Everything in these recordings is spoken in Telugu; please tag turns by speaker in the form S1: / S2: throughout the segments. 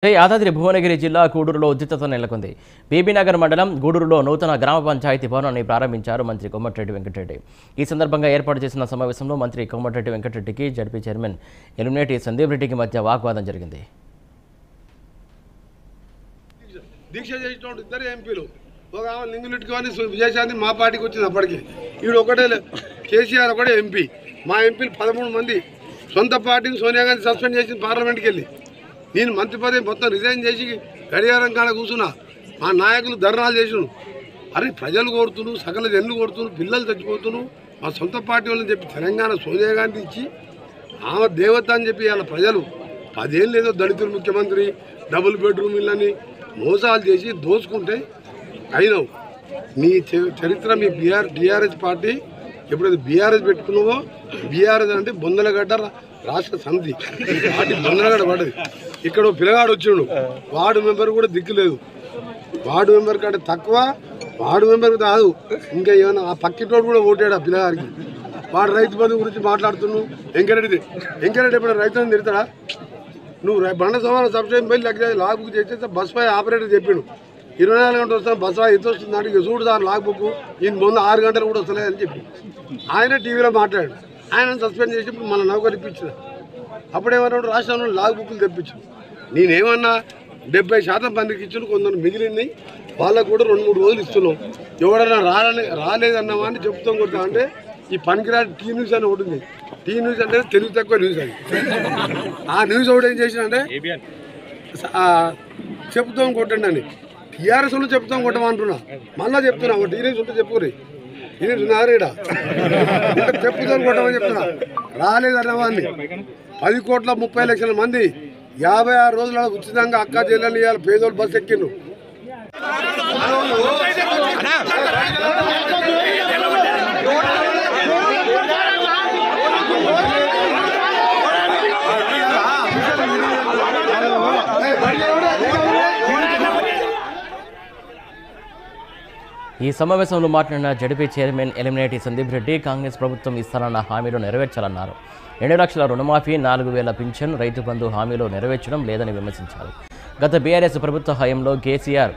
S1: యాదాద్రి భువనగిరి జిల్లా గూడూరులో ఉద్రిక్తత నెలకొంది. బీబీనగర్ మండలం గూడూరులో నూతన గ్రామ పంచాయతీ భవనాన్ని ప్రారంభించారు మంత్రి కోమటిరెడ్డి వెంకటరెడ్డి. ఈ సందర్భంగా ఏర్పాటు చేసిన సమావేశంలో మంత్రి కోమటిరెడ్డి వెంకటరెడ్డికి జడ్పీ చైర్మన్ ఎలిమినేటి సందీప్ రెడ్డికి మధ్య వాగ్వాదం జరిగింది.
S2: దీక్ష చేసినప్పుడు ఇద్దరు ఎంపీలు ఒక లింగులెట్టుకు అని విజయశాంతి మా పార్టీకి వచ్చింది. అప్పటికి ఈడు ఒకటే కేసీఆర్ ఒకటే ఎంపీ. మా ఎంపీలు 13 మంది సొంత పార్టీని సోనియా గాంధీ సస్పెండ్ చేసి పార్లమెంట్కి వెళ్ళి నేను మంత్రి పదవి మొత్తం రిజైన్ చేసి గడియారం కాడ కూర్చున్నా. మా నాయకులు ధర్నాలు చేసిను. అరే ప్రజలు కోరుతున్నారు, సకల జనులు కోరుతున్నారు, పిల్లలు చచ్చిపోతున్నారు. మా సొంత పార్టీ వాళ్ళని చెప్పి తెలంగాణ సోనియా గాంధీ ఇచ్చి ఆమె దేవత అని చెప్పి వాళ్ళ ప్రజలు 10 ఏళ్ళు ఏదో దళితులు ముఖ్యమంత్రి డబుల్ బెడ్రూమ్ ఇళ్ళని మోసాలు చేసి దోచుకుంటే అయినావు. నీ చరిత్ర మీ టీఆర్ఎస్ పార్టీ ఎప్పుడైతే బీఆర్ఎస్ పెట్టుకున్నావో, బీఆర్ఎస్ అంటే బొందలగడ్డ రాష్ట్ర సమితి పార్టీ బొందలగడ్డ పడ్డది. ఇక్కడ పిల్లగాడు వచ్చిండు, వార్డు మెంబర్ కూడా దిక్కులేదు. వార్డు మెంబర్ కంటే తక్కువ, వార్డు మెంబర్ కాదు ఇంకా ఏమైనా ఆ పక్కిటోడు కూడా ఓటాడు ఆ పిల్లగాడికి. వాడు రైతు బంధు గురించి మాట్లాడుతున్నావు. వెంకరెడ్డి ఎప్పుడు రైతులను తిడతాడా? నువ్వు బండ సమానం సబ్సిడీ పోయి లాగ్ బుక్ చేసేస్తే బస్ పై ఆపరేటర్ చెప్పిండు 24 గంటలు వస్తాను బస్ ఎంత వస్తుంది అంటే ఇక చూడు సార్ లాగ్ బుక్ ఈయన ముందు 6 గంటలు కూడా వస్తలేదని చెప్పి ఆయన టీవీలో మాట్లాడాడు. ఆయన సస్పెండ్ చేసి మన నౌకరు ఇప్పించిన. అప్పుడేమన్నాడు రాష్ట్రంలో లాగ్ బుక్లు తెప్పించాను. నేనేమన్నా 70% మందికి ఇచ్చిన, కొందరు మిగిలింది వాళ్ళకు కూడా 2-3 రోజులు ఇస్తున్నాం. ఎవడన్నా రాలేదన్నావా అని చెప్తాం కొడతా అంటే ఈ పనికిరాని టీ న్యూస్ అని ఒకటి ఉంది. టీ న్యూస్ అంటే తెలుగు తక్కువ న్యూస్ అది. ఆ న్యూస్ ఒకటి ఏం చేసినంటే చెప్తాం కొట్టండి అని టీఆర్ఎస్లో చెప్తాం కొట్టమంటున్నా. మళ్ళీ చెప్తున్నా ఒక టీ న్యూస్ ఉంటే చెప్పుకోరు. టీ న్యూస్ ఉన్నారా ఇక్కడ చెప్పుతాం కొట్టమని చెప్తున్నా. రాలేదన్నవాన్ని 10,30,00,000 మంది 56 రోజుల ఉచితంగా అక్క చెల్లెలు ఇవాళ పేదోళ్ళు బస్సు ఎక్కిండ్రు.
S1: ఈ సమావేశంలో మాట్లాడిన జడ్పీ చైర్మన్ ఎలిమినేటి సందీప్ రెడ్డి కాంగ్రెస్ ప్రభుత్వం ఇస్తానన్న హామీలు నెరవేర్చాలన్నారు. 2 లక్షల రుణమాఫీ, 4,000 పింఛన్, రైతు బంధు హామీలు నెరవేర్చడం లేదని విమర్శించారు. గత బీఆర్ఎస్ ప్రభుత్వ హయాంలో కేసీఆర్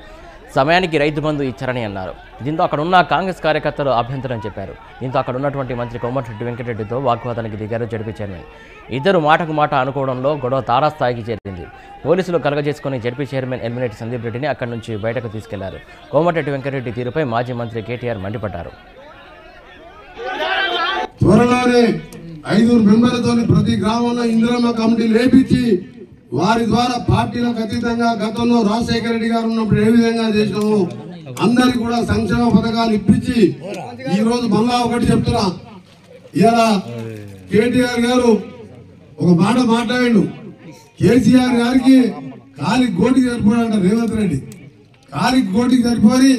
S1: సమయానికి రైతు బంధు ఇచ్చారని అన్నారు. దీంతో అక్కడున్న కాంగ్రెస్ కార్యకర్తలు అభ్యంతరం చెప్పారు. దీంతో అక్కడ ఉన్నటువంటి మంత్రి కోమటిరెడ్డి వెంకటరెడ్డితో వాగ్వాదానికి దిగారు జడ్పీ చైర్మన్. ఇద్దరు మాటకు మాట అనుకోవడంలో గొడవ తారాస్థాయికి చేరింది. పోలీసులు కలగజేసుకుని జడ్పీ చైర్మన్ ఎలిమినేటి సందీప్ రెడ్డిని అక్కడి నుంచి బయటకు తీసుకెళ్లారు. కోమటిరెడ్డి వెంకటరెడ్డి తీరుపై మాజీ మంత్రి కేటీఆర్ మండిపడ్డారు.
S2: త్వరలోనే 5 మెంబర్లతో ప్రతి గ్రామంలో ఇందిరమ్మ కమిటీ లేపించి వారి ద్వారా పార్టీలకు అతీతంగా గతంలో రాజశేఖర రెడ్డి గారు ఉన్నప్పుడు ఏ విధంగా చేసినాము అందరికి కూడా సంక్షేమ పథకాలు ఇప్పించి ఈ రోజు మళ్ళా ఒకటి చెప్తున్నా. ఇలా కేటీఆర్ గారు ఒక మాట మాట్లాడిండు. కేసీఆర్ గారికి కాలికి గోటికి సరిపోడంట రేవంత్ రెడ్డి. కాలికి గోటికి సరిపోయి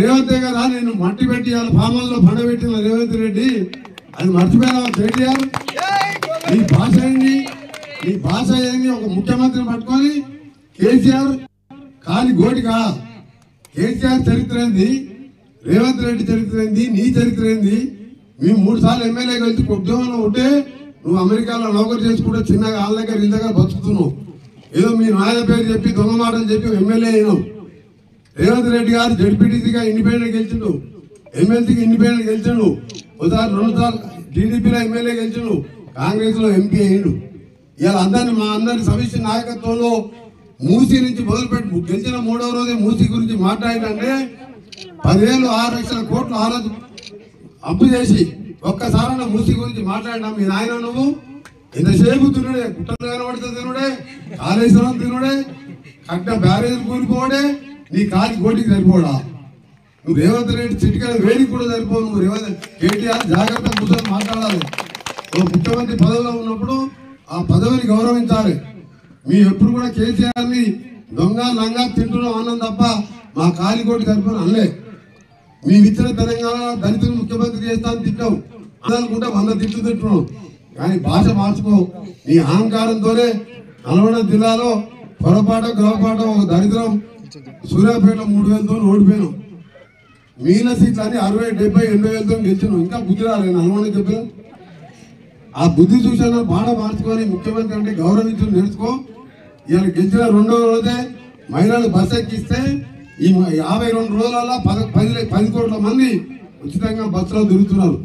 S2: రేవంత్ గారా నేను మట్టి పెట్టి వాళ్ళ ఫామల్లో పండబెట్టిన రేవంత్ రెడ్డి అది మర్చిపోయినా కేటీఆర్? నీ భాష ఏంది? నీ భాష ఏంది? ఒక ముఖ్యమంత్రిని పట్టుకొని కేసీఆర్ కాలి గోటికా? కేసీఆర్ చరిత్ర ఏంది? రేవంత్ రెడ్డి చరిత్ర ఏంది? నీ చరిత్ర ఏంది? మేము 3 సార్లు ఎమ్మెల్యేగా వెళ్తే ఉద్యోగంలో ఉంటే నువ్వు అమెరికాలో నౌకరు చేసుకుంటే చిన్నగా వాళ్ళ దగ్గర వీళ్ళ దగ్గర బతుకుతున్నావు. ఏదో మీ నాయన పేరు చెప్పి దొంగ మాటలు చెప్పి ఎమ్మెల్యే అయినావు. రేవంత్ రెడ్డి గారు జడ్పీటీసీగా ఇండిపెండెంట్ గెలిచిండు, ఎమ్మెల్సీకి ఇండిపెండెంట్ గెలిచిండు, ఒకసారి 2 సార్లు టీడీపీలో ఎమ్మెల్యే గెలిచిండు, కాంగ్రెస్లో ఎంపీ అయ్యిండు. ఇలా అందరినీ మా అందరి సమిష్టి నాయకత్వంలో మూసీ నుంచి మొదలుపెట్టి గెలిచిన 3వ రోజే మూసీ గురించి మాట్లాడిందంటే 10,6 లక్షల కోట్లు ఆ రోజు అప్పు చేసి ఒక్కసారైనా మూసీ గురించి మాట్లాడినా మీ నాయన నువ్వు ఎంతసేపు తినుడే, గుట్టలు కనబడితే తినుడే, కాళేశ్వరం తినుడే, కట్ట బ్యారేజ్ కూలిపోవడే, నీ కాలి గోటికి సరిపోడా? నువ్వు రేవంత్ రెడ్డి చిటికల వేడికి కూడా సరిపోవు. నువ్వు రేవంత్ కేటీఆర్ జాగ్రత్తగా కూర్చొని మాట్లాడాలి. ముఖ్యమంత్రి పదవిలో ఉన్నప్పుడు ఆ పదవిని గౌరవించాలి. మీ ఎప్పుడు కూడా కేసీఆర్ని దొంగ లంగా తింటున్నాం అన్నం తప్ప మా కాలికోటి సరిపోయిన అనలే. మేము ఇచ్చిన తెలంగాణ దళితులు ముఖ్యమంత్రి చేస్తాను తిట్టాం అనుకుంటే 100 తిట్లు తింటున్నాం. కానీ భాష మార్చుకో. నీ అహంకారంతోనే నల్గొండ జిల్లాలో పొరపాటు గ్రహపాటు ఒక దరిద్రం సూర్యాపేట 3,000తో ఓడిపోయినాం. మిగిలిన సీట్లు అని 60, 70, 80,000తో గెలిచినాం. ఇంకా బుద్ధి రాలేదు నల్గొండ చెప్పిన. ఆ బుద్ధి చూసాను బాగా మార్చుకొని ముఖ్యమంత్రి అంటే గౌరవించడం నేర్చుకో. ఇవాళ గెలిచిన 2వ రోజే మహిళలు బస్ ఎక్కిస్తే ఈ 52 రోజులలో 10 కోట్ల మంది ఉచితంగా బస్సులో తిరుగుతున్నారు.